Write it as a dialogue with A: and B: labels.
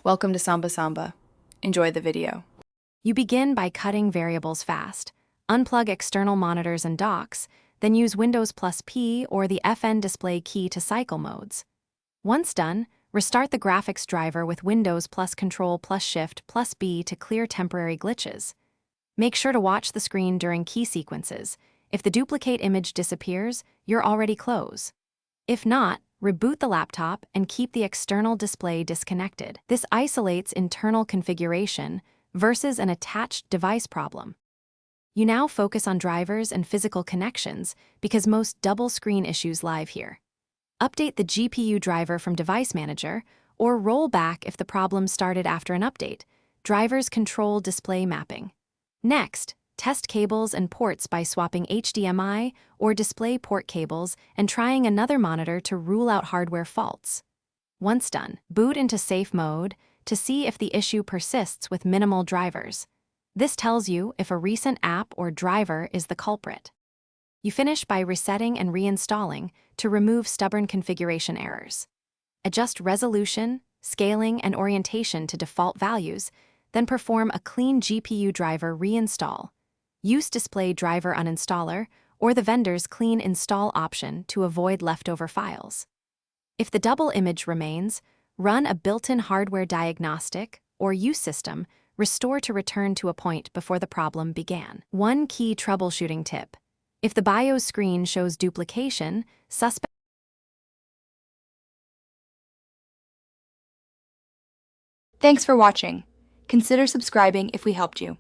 A: Welcome to Samba Samba. Enjoy the video.
B: You begin by cutting variables fast. Unplug external monitors and docks, then use Windows plus P or the FN display key to cycle modes. Once done, restart the graphics driver with Windows plus Control plus Shift plus B to clear temporary glitches. Make sure to watch the screen during key sequences. If the duplicate image disappears, you're already close. If not, reboot the laptop and keep the external display disconnected. This isolates internal configuration versus an attached device problem. You now focus on drivers and physical connections because most double-screen issues live here. Update the GPU driver from Device Manager or roll back if the problem started after an update. Drivers control display mapping. Next, test cables and ports by swapping HDMI or display port cables and trying another monitor to rule out hardware faults. Once done, boot into safe mode to see if the issue persists with minimal drivers. This tells you if a recent app or driver is the culprit. You finish by resetting and reinstalling to remove stubborn configuration errors. Adjust resolution, scaling, and orientation to default values, then perform a clean GPU driver reinstall. Use Display Driver Uninstaller or the vendor's Clean Install option to avoid leftover files. If the double image remains, run a built-in hardware diagnostic or use system restore to return to a point before the problem began. One key troubleshooting tip. If the BIOS screen shows duplication, suspect.
A: Thanks for watching. Consider subscribing if we helped you.